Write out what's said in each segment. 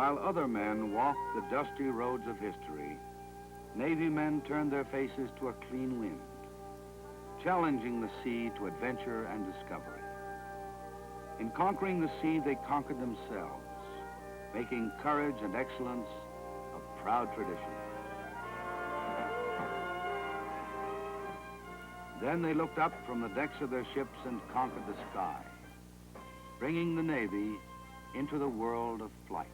While other men walk the dusty roads of history, Navy men turn their faces to a clean wind, challenging the sea to adventure and discovery. In conquering the sea, they conquered themselves, making courage and excellence a proud tradition. Then they looked up from the decks of their ships and conquered the sky, bringing the Navy into the world of flight.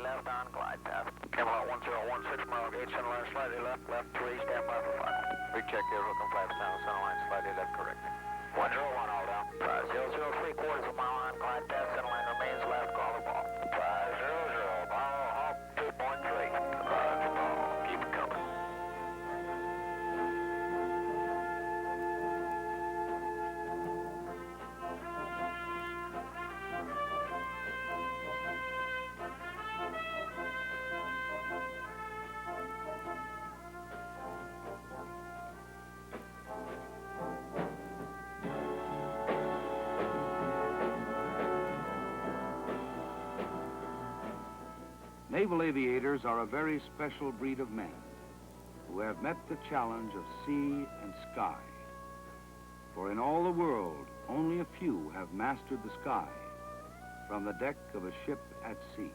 Left on glide path. Camelot 1016, mile gauge, center line slightly left, left 3, stand by for final. Recheck here, looking flat down, center line slightly left, correct. 101 all down. 500 3/4 of a mile on glide path, center line remains left, call the ball. 500, ball, halt, 2.3. Roger, ball, keep it coming. Naval aviators are a very special breed of men who have met the challenge of sea and sky. For in all the world, only a few have mastered the sky from the deck of a ship at sea.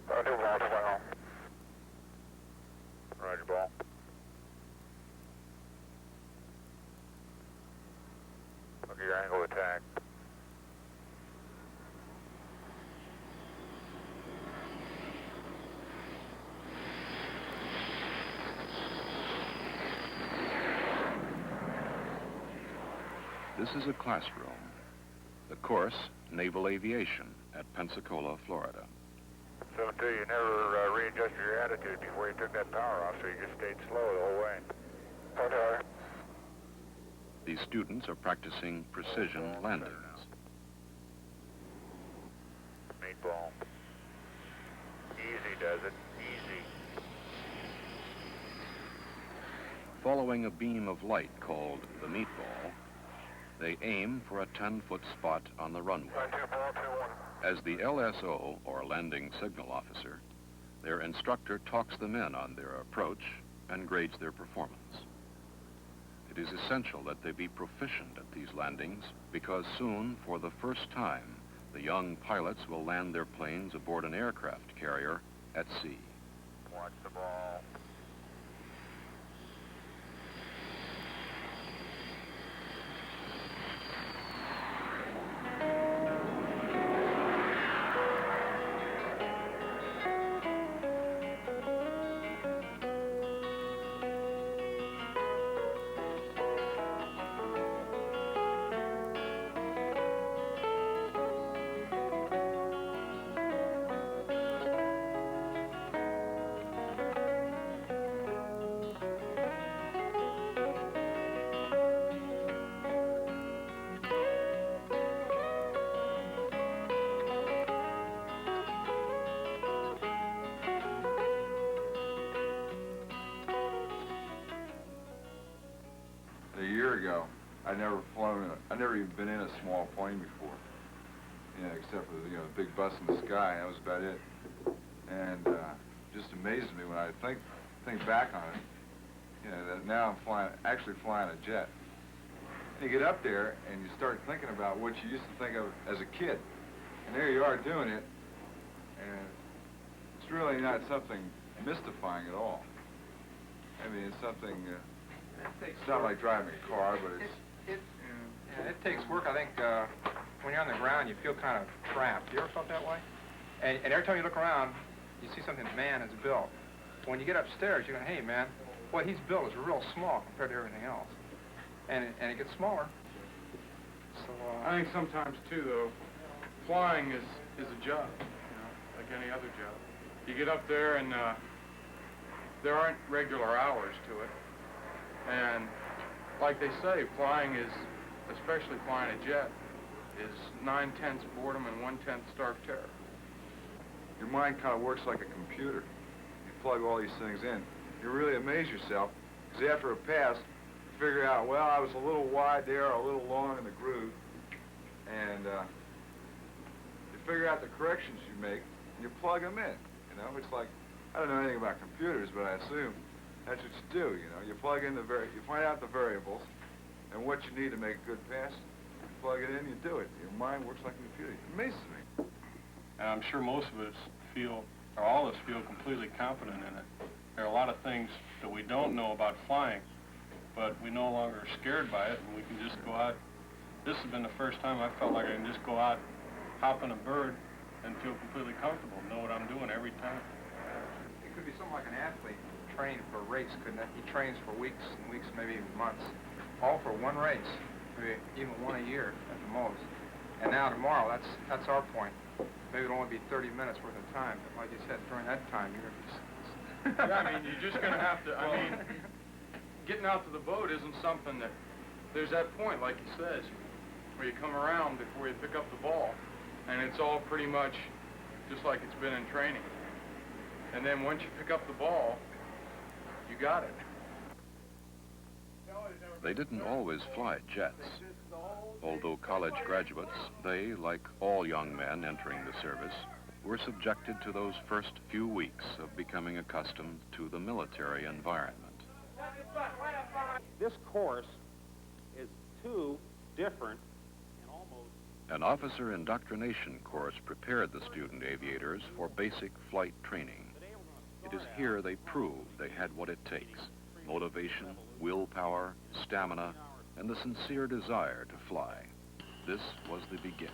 Roger, ball. Roger, ball. Okay, your angle attack. This is a classroom. The course, Naval Aviation, at Pensacola, Florida. 72, you never readjusted your attitude before you took that power off, so you just stayed slow the whole way. Power. These students are practicing precision landings. Meatball. Easy does it. Easy. Following a beam of light called the meatball, they aim for a 10-foot spot on the runway. As the LSO, or landing signal officer, their instructor talks them in on their approach and grades their performance. It is essential that they be proficient at these landings because soon, for the first time, the young pilots will land their planes aboard an aircraft carrier at sea. Watch the ball. A year ago, I'd never even been in a small plane before, except for the big bus in the sky. That was about it. And just amazes me when I think back on it. That now I'm actually flying a jet. And you get up there and you start thinking about what you used to think of as a kid, and there you are doing it, and it's really not something mystifying at all. I mean, it's something. It's not like driving a car, but it takes work. I think when you're on the ground, you feel kind of trapped. You ever felt that way? And every time you look around, you see something that man has built. When you get upstairs, you're going, hey, man, what he's built is real small compared to everything else. And it gets smaller. So I think sometimes, too, though, flying is a job, like any other job. You get up there and there aren't regular hours to it. And like they say, flying is, especially flying a jet, is 9/10 boredom and 1/10 stark terror. your mind kind of works like a computer. You plug all these things in. You really amaze yourself, because after a pass, you figure out, well, I was a little wide there, a little long in the groove, and you figure out the corrections you make, and you plug them in. It's like, I don't know anything about computers, but I assume that's what you do, You plug in you find out the variables and what you need to make a good pass. You plug it in, you do it. Your mind works like a computer. It amazes me. And I'm sure most of us feel, or all of us feel completely confident in it. There are a lot of things that we don't know about flying, but we no longer are scared by it, and we can just go out. This has been the first time I felt like I can just go out, hop in a bird, and feel completely comfortable, know what I'm doing every time. it could be something like an athlete training for a race, couldn't it? He trains for weeks and weeks, maybe even months, all for one race, maybe even one a year at the most. And now tomorrow, that's our point. Maybe it'll only be 30 minutes worth of time, but like you said, during that time, you're going to be... Yeah, I mean, you're just going to have to, getting out to the boat isn't something that, there's that point, like he says, where you come around before you pick up the ball, and it's all pretty much just like it's been in training. And then once you pick up the ball, you got it. They didn't always fly jets. Although college graduates, they, like all young men entering the service, were subjected to those first few weeks of becoming accustomed to the military environment. This course is too different and almost... An officer indoctrination course prepared the student aviators for basic flight training. It is here they proved they had what it takes: motivation, willpower, stamina, and the sincere desire to fly. This was the beginning.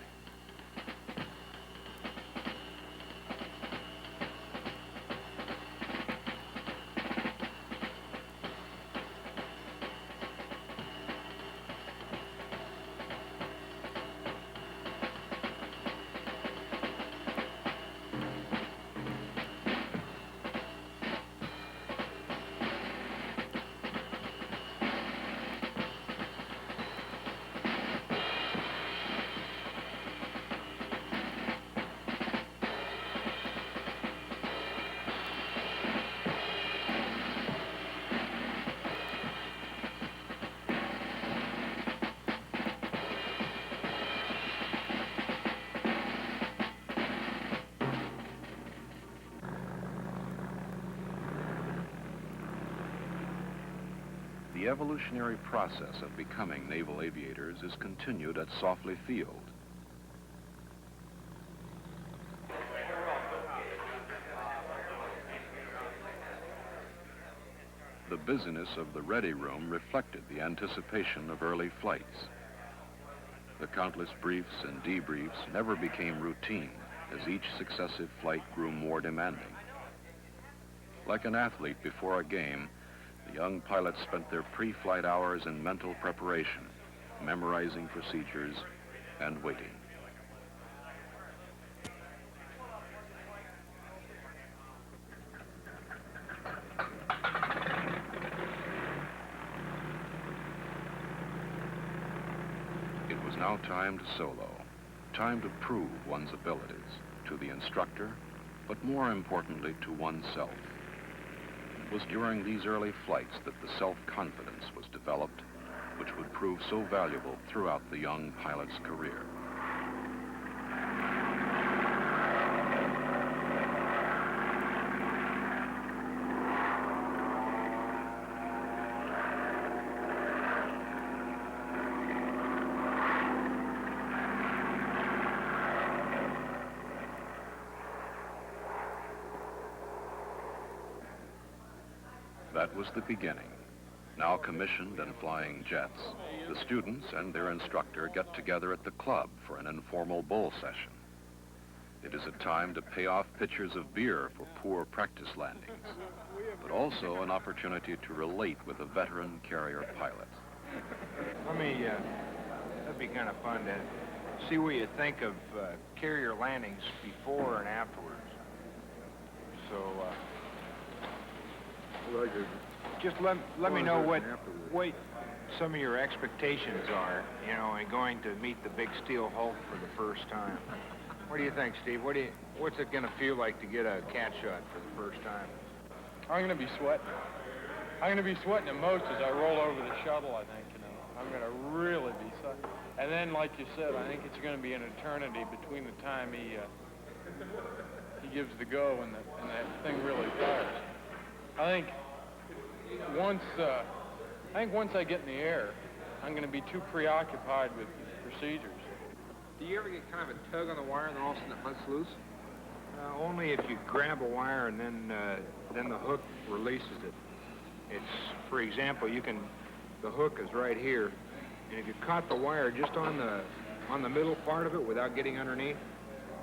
The evolutionary process of becoming naval aviators is continued at Sofley Field. The busyness of the ready room reflected the anticipation of early flights. The countless briefs and debriefs never became routine as each successive flight grew more demanding. Like an athlete before a game, the young pilots spent their pre-flight hours in mental preparation, memorizing procedures and waiting. It was now time to solo, time to prove one's abilities to the instructor, but more importantly to oneself. It was during these early flights that the self-confidence was developed, which would prove so valuable throughout the young pilot's career. That was the beginning. Now commissioned and flying jets, the students and their instructor get together at the club for an informal bowl session. It is a time to pay off pitchers of beer for poor practice landings, but also an opportunity to relate with a veteran carrier pilot. That'd be kind of fun to see what you think of carrier landings before and afterwards. So, just let me know what some of your expectations are, you know, in going to meet the big steel Hulk for the first time. What do you think, Steve? What's it going to feel like to get a cat shot for the first time? I'm going to be sweating. I'm going to be sweating the most as I roll over the shuttle, I think, you know. I'm going to really be sweating. And then, like you said, I think it's going to be an eternity between the time he gives the go and that thing really fires. I think once I get in the air, I'm going to be too preoccupied with procedures. Do you ever get kind of a tug on the wire and then all of a sudden it lets loose? Only if you grab a wire and then the hook releases it. It's, for example, the hook is right here, and if you caught the wire just on the middle part of it without getting underneath,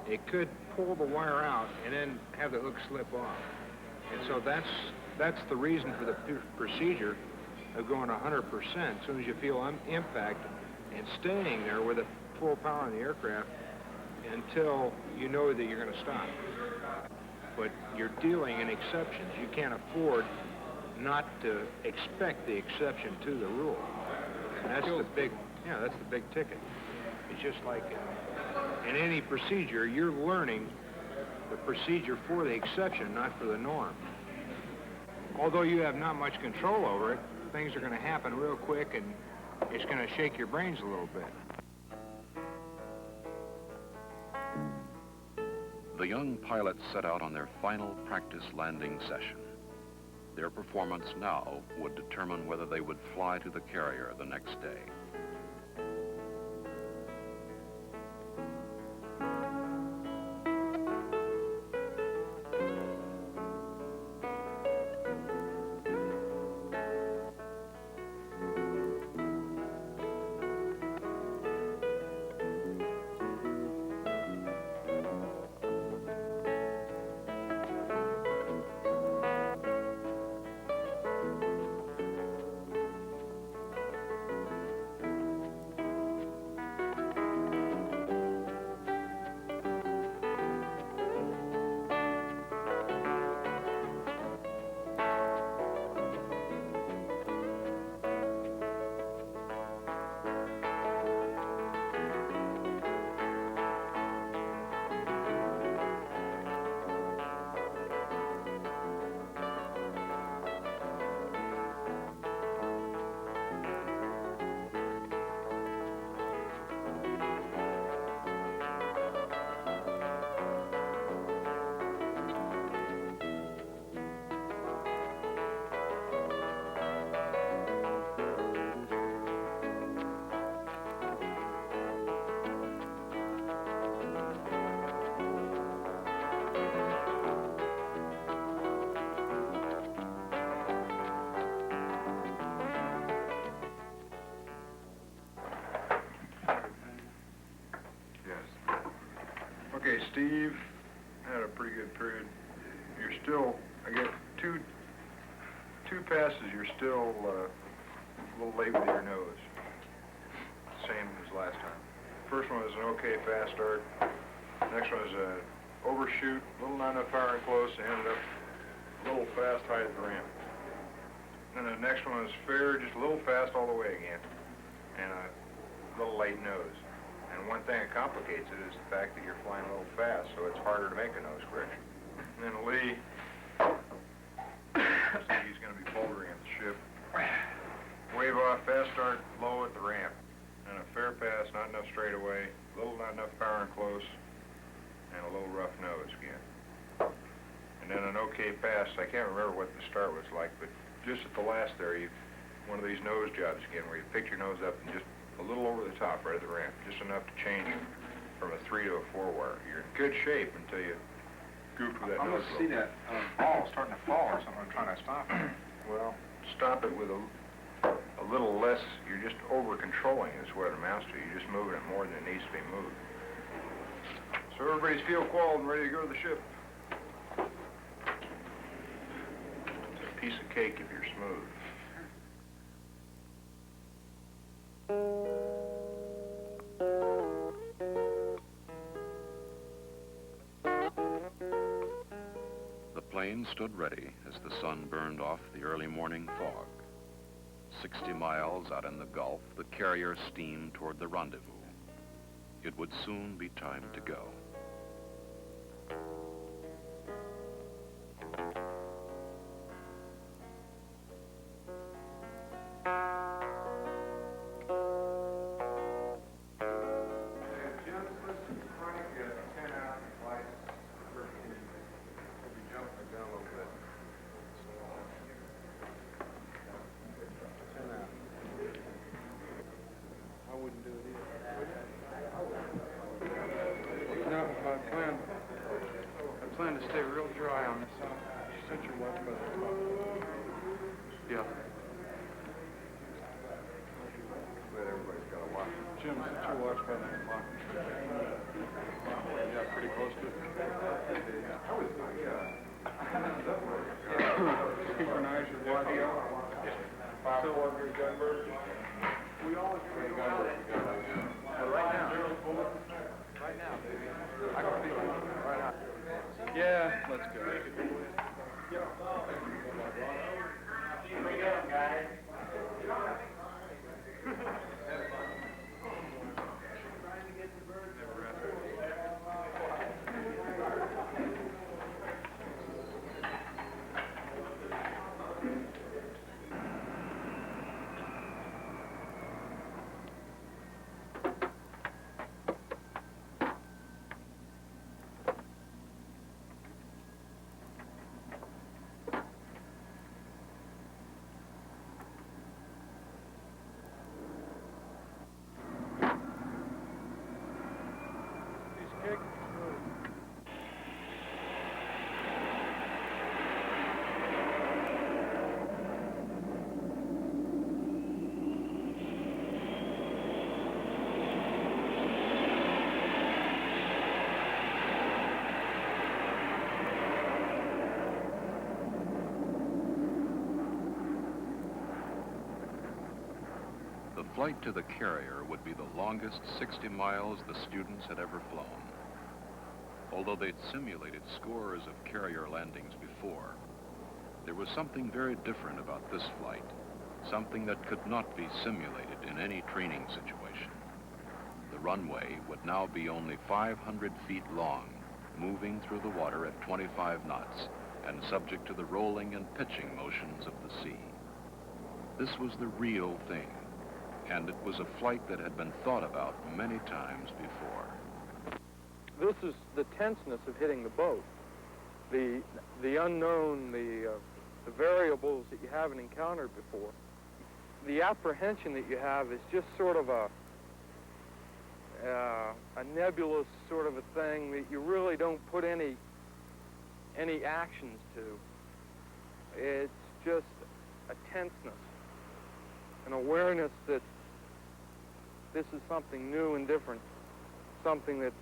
it could pull the wire out and then have the hook slip off. And so that's the reason for the procedure of going 100% as soon as you feel impact and staying there with a full power in the aircraft until you know that you're going to stop. But you're dealing in exceptions. You can't afford not to expect the exception to the rule. And that's the big ticket. It's just like in any procedure, you're learning the procedure for the exception, not for the norm. Although you have not much control over it, things are going to happen real quick and it's going to shake your brains a little bit. The young pilots set out on their final practice landing session. Their performance now would determine whether they would fly to the carrier the next day. Steve had a pretty good period. You're still, I get two passes, you're still a little late with your nose. Same as last time. First one was an okay fast start. Next one was an overshoot, a little not enough power and close, and ended up a little fast high at the ramp. And the next one was fair, just a little fast all the way again, and a little light nose. And one thing that complicates it is the fact that you're flying a little fast, so it's harder to make a nose correction. And then Lee, so he's going to be bouldering at the ship. Wave off, fast start, low at the ramp. And a fair pass, not enough straightaway, little not enough power and close, and a little rough nose again. And then an okay pass. I can't remember what the start was like, but just at the last there, one of these nose jobs again, where you pick your nose up and just a little over the top right at the ramp, just enough to change from a 3 to a 4 wire. You're in good shape until you goof with that nose. I see that ball starting to fall or something. I'm trying to stop it. Well, stop it with a little less. You're just over-controlling is what it amounts to. You're just moving it more than it needs to be moved. So everybody's field qualified and ready to go to the ship. It's a piece of cake if you're smooth. The plane stood ready as the sun burned off the early morning fog. 60 miles out in the Gulf, the carrier steamed toward the rendezvous. It would soon be time to go. I plan to stay real dry on this central watch by the clock. Yeah. But everybody's got a watch. Jim, central watch by the clock. Yeah, pretty close to it. Synchronize your watch. So, we always try to go. Right now, baby. I can feel it right now. Yeah, let's go. Here we go, guys. The flight to the carrier would be the longest 60 miles the students had ever flown. Although they'd simulated scores of carrier landings before, there was something very different about this flight, something that could not be simulated in any training situation. The runway would now be only 500 feet long, moving through the water at 25 knots and subject to the rolling and pitching motions of the sea. This was the real thing, and it was a flight that had been thought about many times before. This is the tenseness of hitting the boat. The unknown, the variables that you haven't encountered before. The apprehension that you have is just sort of a nebulous sort of a thing that you really don't put any actions to. It's just a tenseness, an awareness that this is something new and different, something that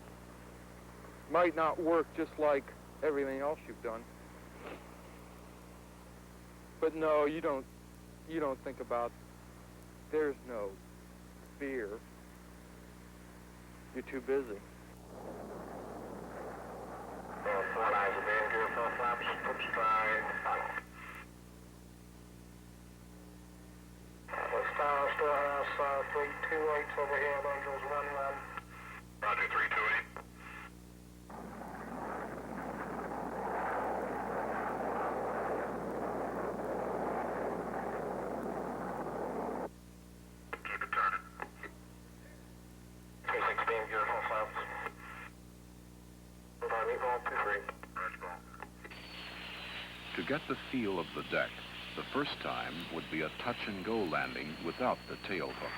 might not work just like everything else you've done. But no, you don't think about, there's no fear. You're too busy. Four lines of being gear, full flaps, flip stride, final. West Tower, Storehouse, 328 overhead, Angels 1-1. Roger, 328. Keep it turning. 316, gear, full flaps. To get the feel of the deck, the first time would be a touch-and-go landing without the tail hook.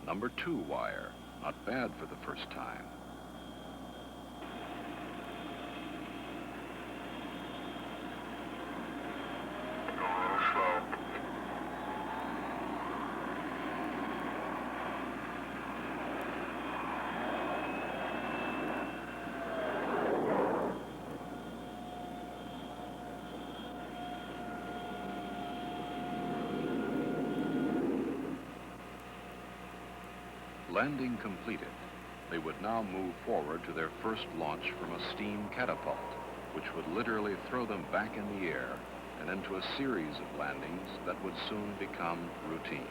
Number 2 wire, not bad for the first time. Go a little slow. Landing completed, they would now move forward to their first launch from a steam catapult, which would literally throw them back in the air and into a series of landings that would soon become routine.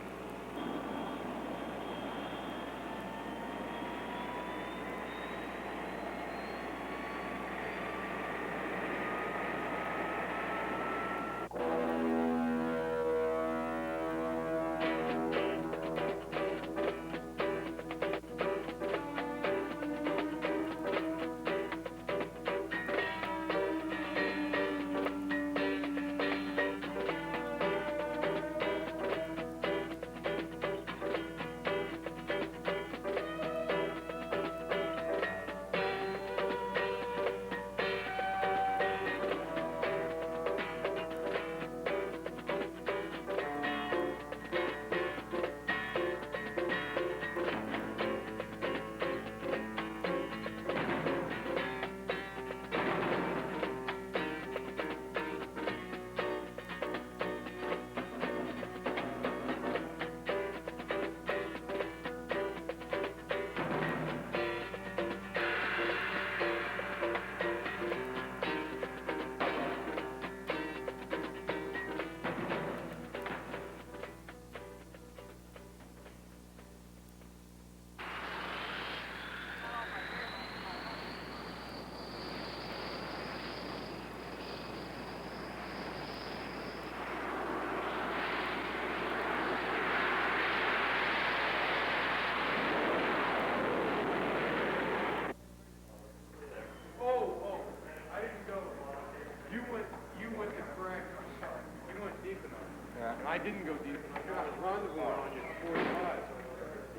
I didn't go deep enough. I was rendezvousing on you before you left.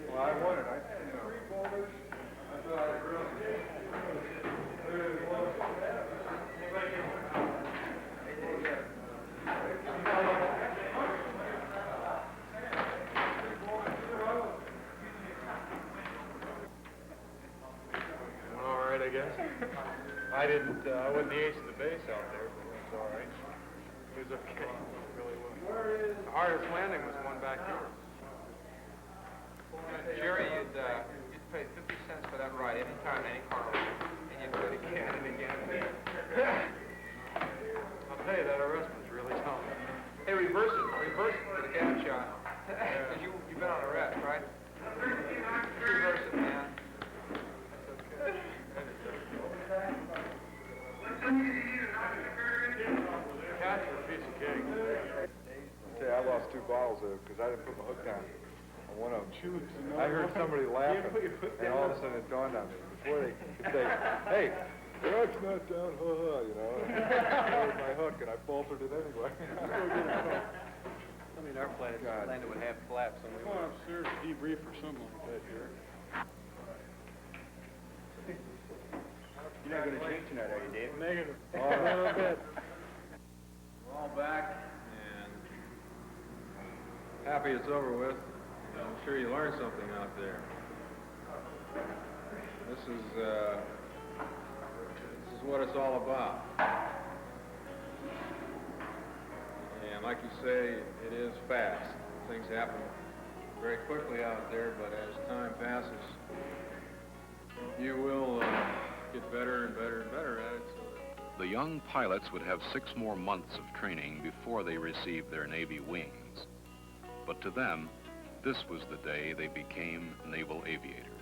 Well, I wanted. I, you know. 3 boulders. I wasn't the ace of the base out there, but it was all right. It was okay. It really was. The hardest landing was one back here. Jerry, you'd pay 50 cents for that ride any time, any car, and you'd do it again and again and again. I'll tell you, that arrest was really tough. Hey, reverse it for the gap shot. Because you've been on arrest, right? Reverse it, man. Catch was a piece of cake. Okay, I lost 2 bottles because I didn't put my hook down on one of them. I heard somebody laughing, and all of a sudden it dawned on me. Before they could say, hey, the hook's not down, you know. I was my hook, and I bolted it anyway. I mean, our plane landed with half flaps. Come on upstairs, debrief or something like that, Jerry. You're not going to drink tonight, are you, Dave? Negative. Oh, a little bit. We're all back, and happy it's over with. I'm sure you learned something out there. This is what it's all about. And like you say, it is fast. Things happen very quickly out there, but as time passes, you will get better and better and better at it. The young pilots would have 6 more months of training before they received their Navy wings. But to them, this was the day they became naval aviators.